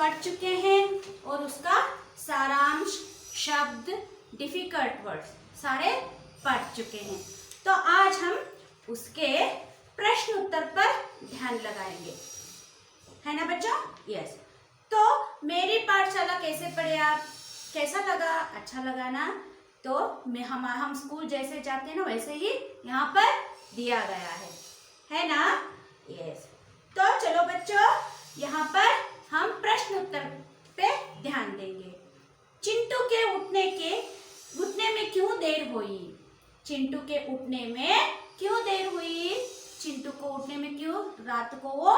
पढ़ चुके हैं और उसका सारांश, शब्द, डिफिकल्ट वर्ड्स सारे पढ़ चुके हैं। तो आज हम उसके प्रश्न उत्तर पर ध्यान लगाएंगे, है ना बच्चों? यस। तो मेरी पाठशाला कैसे पढ़े आप? कैसा लगा? अच्छा लगा ना? तो हम स्कूल जैसे जाते हैं ना वैसे ही यहाँ पर दिया गया है ना? यस। तो चलो बच्चों, यहाँ पर हम प्रश्न उत्तर पे ध्यान देंगे। चिंटू के उठने में क्यों देर हुई? चिंटू के उठने में क्यों देर हुई? चिंटू को उठने में क्यों? रात को वो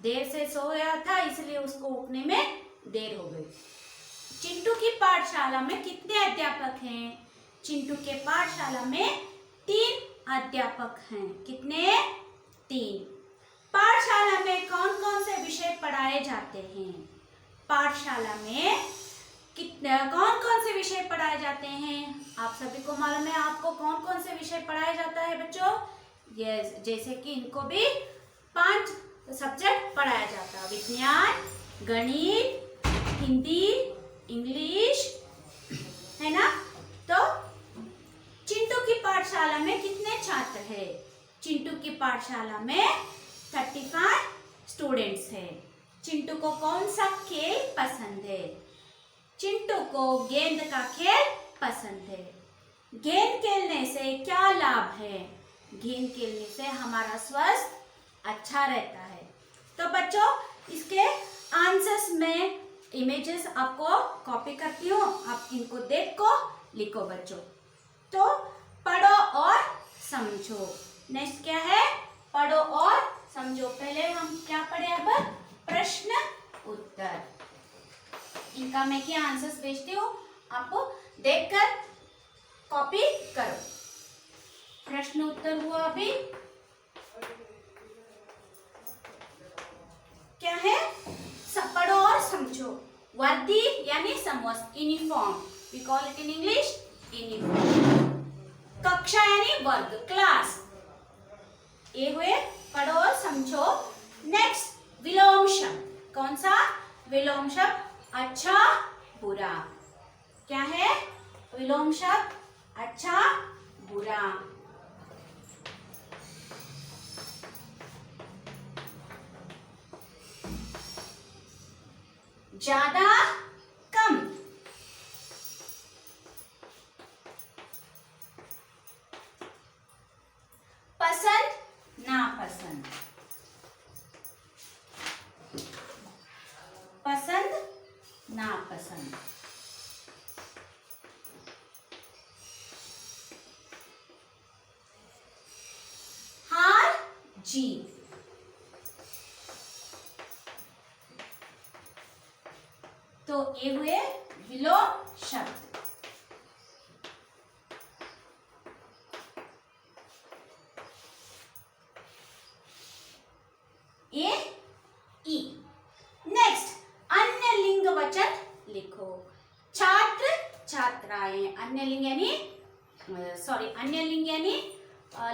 देर से सोया था, इसलिए उसको उठने में देर हो गई। चिंटू की पाठशाला में कितने अध्यापक हैं? चिंटू के पाठशाला में 3 अध्यापक हैं। कितने? 3। पाठशाला में कौन कौन से विषय पढ़ाए जाते हैं? पाठशाला में कौन कौन से विषय पढ़ाए जाते हैं? आप सभी को मालूम है आपको कौन कौन से विषय पढ़ाया जाता है बच्चों? यस, जैसे कि इनको भी 5 सब्जेक्ट पढ़ाया जाता है। विज्ञान, गणित, हिंदी, इंग्लिश, है ना? तो चिंटू की पाठशाला में कितने छात्र हैं? चिंटू की पाठशाला में 35 स्टूडेंट्स हैं। चिंटू को कौन सा खेल पसंद है? चिंटू को गेंद का खेल पसंद है। गेंद खेलने से क्या लाभ है? गेंद खेलने से हमारा स्वास्थ्य अच्छा रहता है। तो बच्चों, इसके आंसर्स में इमेजेस आपको कॉपी करती हूँ, आप इनको देख को लिखो बच्चों। तो पढ़ो और समझो। नेक्स्ट क्या है? पढ़ो और समझो। पहले हम क्या पढ़े? अब प्रश्न उत्तर। इनका मैं क्या आंसर्स भेजती हूँ, आपको देखकर कॉपी करो। प्रश्न उत्तर हुआ अभी। क्या है? सब पढ़ो और समझो। वर्दी यानी समवस्त्र, uniform, we call it in English uniform. कक्षा यानी वर्ग, क्लास। ये हुए पढ़ो और समझो। नेक्स्ट विलोम शब्द। कौन सा? विलोम शब्द अच्छा बुरा। क्या है? विलोम शब्द अच्छा बुरा। ज्यादा कम। पसंद नापसंद। पसंद नापसंद। हार जीत। तो ये हुए विलोम शब्द। ये ई। नेक्स्ट अन्य लिंग वचन लिखो। छात्र छात्राएं। अन्य लिंग यानी अन्य लिंग यानी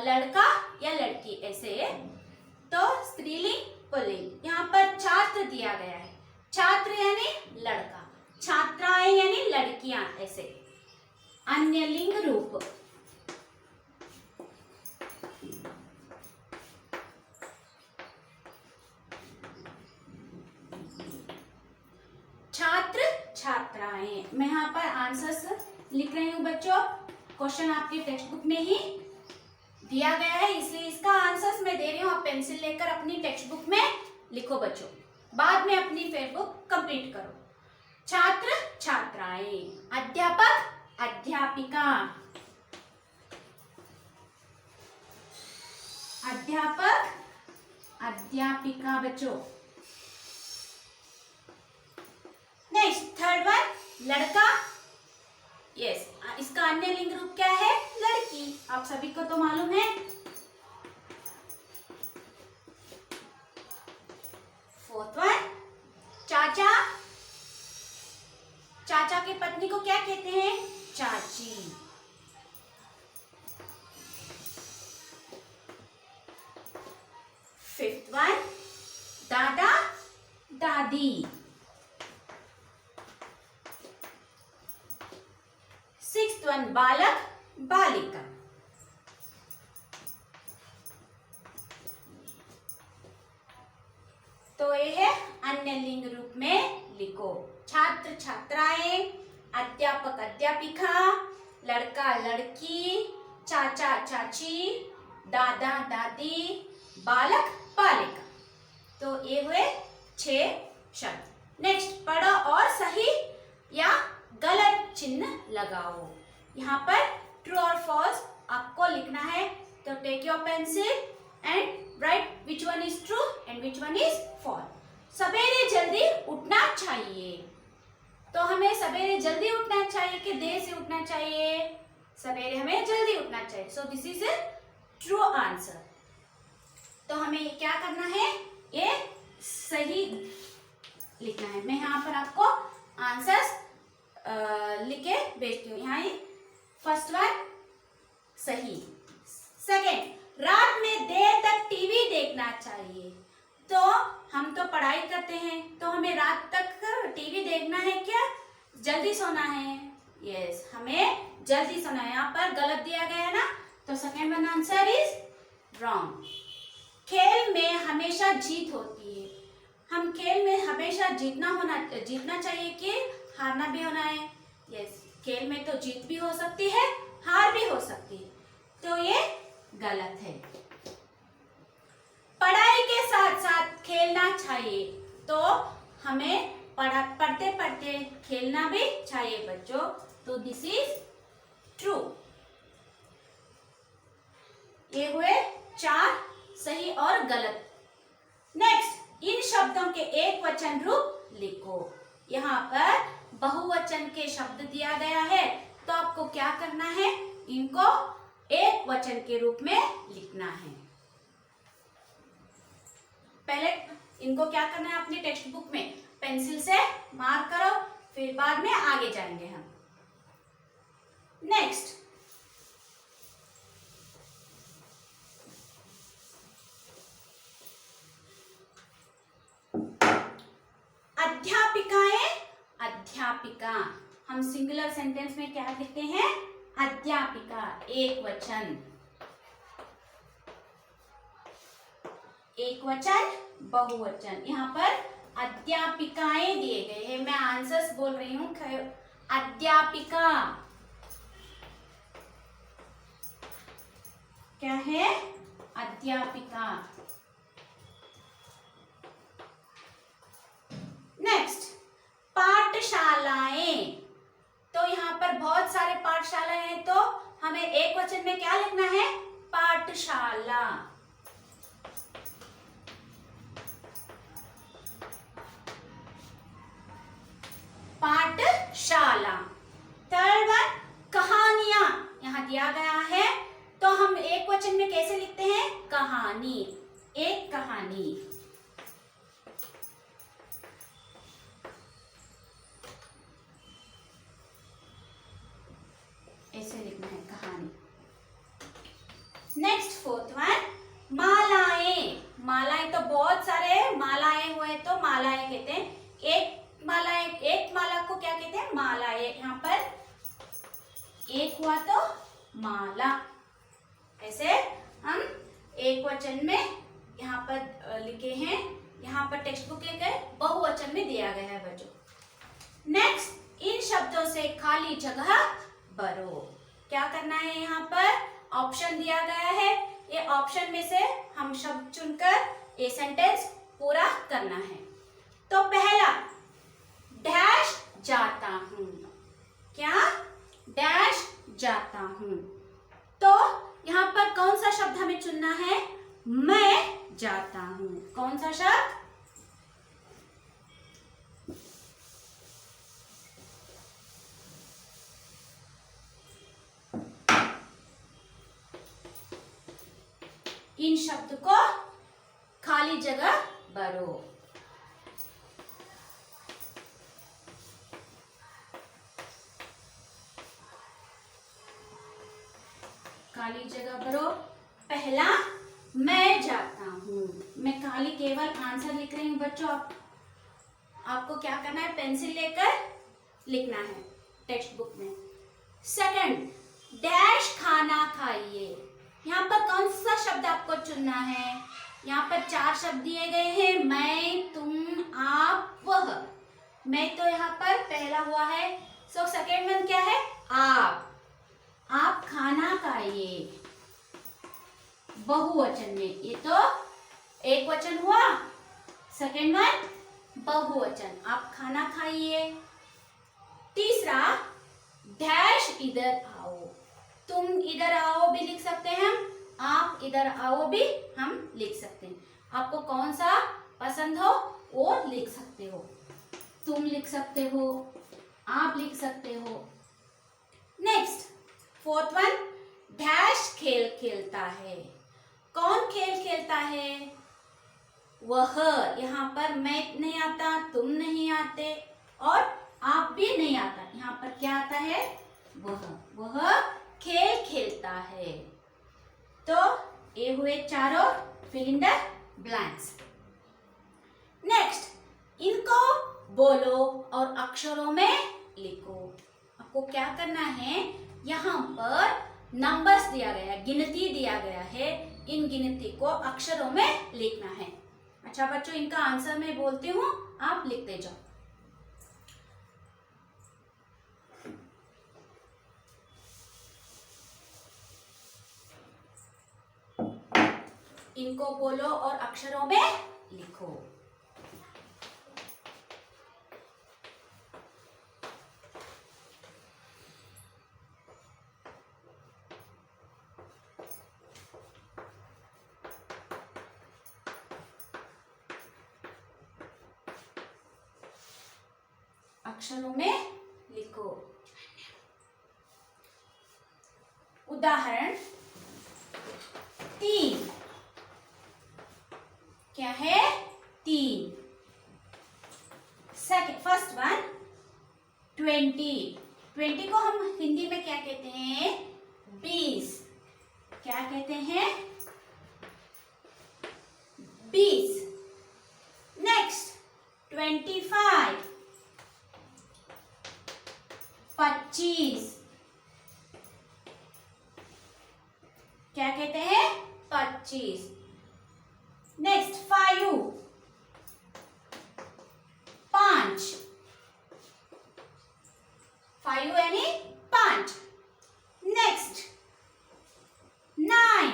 लड़का या लड़की, ऐसे। तो स्त्रीलिंग पुल्लिंग। यहाँ पर छात्र दिया गया है। छात्र यानी लड़का, छात्राएं यानी लड़कियां, ऐसे। अन्य लिंग रूप। छात्र छात्राएं। मैं यहाँ पर आंसर्स लिख रही हूँ बच्चों। क्वेश्चन आपके टेक्स्ट बुक में ही दिया गया है, इसलिए इसका आंसर्स मैं दे रही हूँ। आप पेंसिल लेकर अपनी टेक्स्ट बुक में लिखो बच्चों, बाद में अपनी फेसबुक कंप्लीट करो। छात्र छात्राएं, अध्यापक अध्यापिका, अध्यापक अध्यापिका बच्चों। नेक्स्ट थर्ड वन, लड़का। यस, इसका अन्य लिंग रूप क्या है? लड़की। आप सभी को तो मालूम है। फोर्थ वन, चाचा। चाचा की पत्नी को क्या कहते हैं? चाची। फिफ्थ वन, दादा दादी। नेक्स्ट वन बालक बालिका। तो ये है अन्य लिंग रूप में लिखो। छात्र छात्राएं, अध्यापक अध्यापिका, लड़का लड़की, चाचा चाची, दादा दादी, बालक बालिका। तो ये हुए 6 शब्द। नेक्स्ट पढ़ो और सही या गलत चिन्ह लगाओ। यहाँ पर ट्रू और फॉल्स आपको लिखना है। तो take your pencil and write which one is true and which one is false. सवेरे जल्दी उठना चाहिए। तो हमें सवेरे जल्दी उठना चाहिए कि देर से उठना चाहिए? सवेरे हमें जल्दी उठना चाहिए। So this is a true answer. तो हमें क्या करना है? ये सही लिखना है। मैं यहाँ पर आपको आंसर्स लिख के भेजती हूँ। यहाँ फर्स्ट वन सही। सेकेंड, रात में देर तक टीवी देखना चाहिए। तो हम तो पढ़ाई करते हैं, तो हमें रात तक टीवी देखना है क्या? जल्दी सोना है। यस, हमें जल्दी सोना है। यहाँ पर गलत दिया गया है ना, तो second one answer is wrong. खेल में हमेशा जीत होती है। हम खेल में हमेशा जीतना चाहिए कि हारना भी होना है? यस, खेल में तो जीत भी हो सकती है, हार भी हो सकती है। तो ये गलत है। पढ़ाई के साथ साथ खेलना चाहिए। तो हमें पढ़ते पढ़ते खेलना भी चाहिए बच्चों। तो दिस इज ट्रू। ये हुए 4 सही और गलत। नेक्स्ट, इन शब्दों के एक वचन रूप लिखो। यहाँ पर बहुवचन के शब्द दिया गया है, तो आपको क्या करना है? इनको एक वचन के रूप में लिखना है। पहले इनको क्या करना है? अपनी टेक्स्ट बुक में पेंसिल से मार्क करो, फिर बाद में आगे जाएंगे हम। नेक्स्ट, अध्यापिकाएं, अध्यापिका। हम सिंगुलर सेंटेंस में क्या लिखते हैं? अध्यापिका, एक वचन। एक वचन, बहुवचन। यहाँ पर अध्यापिकाएं दिए गए हैं। मैं आंसर्स बोल रही हूँ। अध्यापिका क्या है? अध्यापिका। नेक्स्ट, पाठशालाएं। तो यहाँ पर बहुत सारे पाठशालाएं हैं, तो हमें एक वचन में क्या लिखना है? पाठशाला। पाठशाला। थर्ड वन, कहानियां। यहाँ दिया गया है, तो हम एक वचन में कैसे लिखते हैं? कहानी, एक कहानी। ऐसे लिखना है, कहानी। नेक्स्ट फोर्थ वन, मालाएं। मालाएं तो बहुत सारे मालाएं हुए तो मालाएं कहते हैं। एक माला को क्या कहते हैं? माला। यहाँ पर एक हुआ तो माला। ऐसे हम एक वचन में यहाँ पर लिखे हैं। यहाँ पर टेक्स्ट बुक के बहुवचन में दिया गया है बच्चों। नेक्स्ट, इन शब्दों से खाली जगह भरो। क्या करना है? यहाँ पर ऑप्शन दिया गया है। ये ऑप्शन में से हम शब्द चुनकर ये सेंटेंस पूरा करना है। तो पहला, डैश जाता हूँ। क्या? डैश जाता हूँ। तो यहाँ पर कौन सा शब्द हमें चुनना है? मैं जाता हूँ। कौन सा शब्द? इन शब्द को खाली जगह भरो। खाली जगह भरो। पहला, मैं जाता हूँ। मैं खाली केवल आंसर लिख रही हूँ बच्चों। आपको क्या करना है? पेंसिल लेकर लिखना है टेक्स्ट बुक में। सेकंड, डैश खाना खाइए। यहाँ पर कौन सा शब्द आपको चुनना है? यहाँ पर 4 शब्द दिए गए हैं, मैं, तुम, आप, वह। मैं तो यहाँ पर पहला हुआ है, सो सेकेंड वन क्या है? आप खाना खाइए बहुवचन में। ये तो एक वचन हुआ, सेकेंड वन बहुवचन, आप खाना खाइए। तीसरा, डैश इधर आओ। तुम इधर आओ भी लिख सकते हैं हम, आप इधर आओ भी हम लिख सकते हैं। आपको कौन सा पसंद हो वो लिख सकते हो। तुम लिख सकते हो, आप लिख सकते हो। नेक्स्ट, फोर्थ वन, डैश खेल खेलता है। कौन खेल खेलता है? वह। यहाँ पर मैं नहीं आता, तुम नहीं आते और आप भी नहीं आता, यहाँ पर क्या आता है? वह खेल खेलता है। तो ये हुए चारों fill in the blanks. Next, इनको बोलो और अक्षरों में लिखो। आपको क्या करना है? यहाँ पर नंबर्स दिया गया है, गिनती दिया गया है, इन गिनती को अक्षरों में लिखना है। अच्छा बच्चों, इनका आंसर मैं बोलती हूँ, आप लिखते जाओ। इनको बोलो और अक्षरों में लिखो। अक्षरों में लिखो। उदाहरण 3 क्या है? 3। Second, first one 20। 20 को हम हिंदी में क्या कहते हैं? 20। क्या कहते हैं? 20। नेक्स्ट 25 25। क्या कहते हैं? 25। नेक्स्ट 5 5 5 यानी 5। नेक्स्ट 9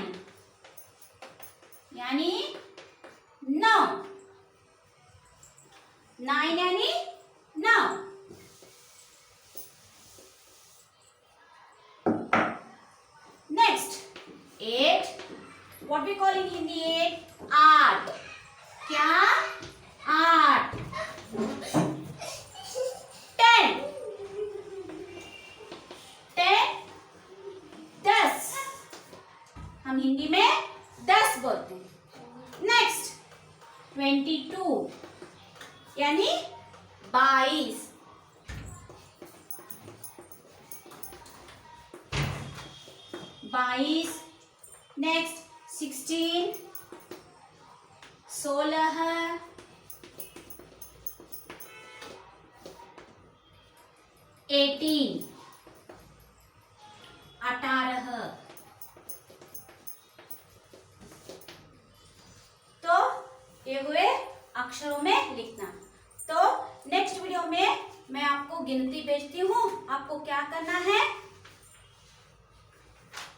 यानी 9 9 यानी 9। Next 8, what we call in Hindi 8? 8। क्या? 8। 10 10। हम हिंदी में 10 बोलते हैं। नेक्स्ट 22 यानी 22। नेक्स्ट 16 16। 18 18। तो ये हुए अक्षरों में लिखना। तो नेक्स्ट वीडियो में मैं आपको गिनती भेजती हूँ, आपको क्या करना है?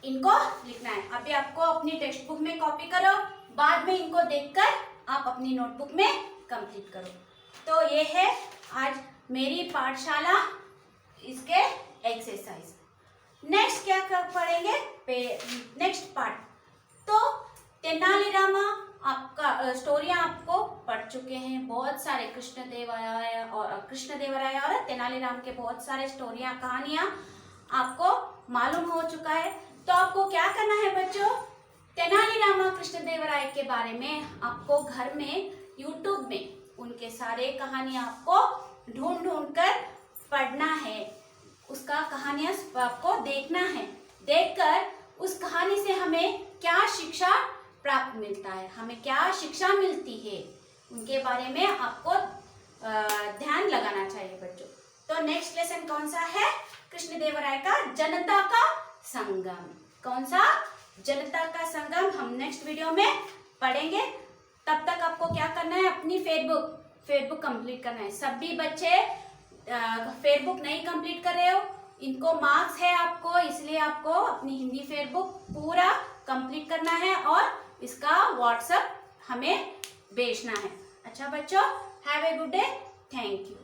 इनको लिखना है। अभी आपको अपनी टेक्स्ट बुक में कॉपी करो, बाद में इनको देखकर आप अपनी नोटबुक में कंप्लीट करो। तो ये है आज मेरी पाठशाला, इसके एक्सरसाइज। नेक्स्ट क्या कर पढ़ेंगे? नेक्स्ट पार्ट तो तेनालीरामा आपका स्टोरियां आपको पढ़ चुके हैं, बहुत सारे कृष्णदेवराय और तेनालीराम के बहुत सारे स्टोरियां, कहानियां आपको मालूम हो चुका है। तो आपको क्या करना है बच्चों? तेनालीरामा कृष्णदेवराय के बारे में आपको घर में यूट्यूब में उनके सारे कहानियां आपको ढूंढ कर पढ़ना है। उसका कहानियां आपको देखना है। देखकर उस कहानी से हमें क्या शिक्षा प्राप्त मिलता है, हमें क्या शिक्षा मिलती है, उनके बारे में आपको ध्यान लगाना चाहिए बच्चों। तो नेक्स्ट लेसन कौन सा है? कृष्णदेवराय का जनता का संगम। कौन सा? जनता का संगम हम नेक्स्ट वीडियो में पढ़ेंगे। तब तक आपको क्या करना है, अपनी फेसबुक कंप्लीट करना है। सभी बच्चे फेसबुक नहीं कंप्लीट कर रहे हो, इनको मार्क्स है आपको, इसलिए आपको अपनी हिंदी फेसबुक पूरा कंप्लीट करना है और इसका व्हाट्सएप हमें भेजना है। अच्छा बच्चों, have a good day, thank you.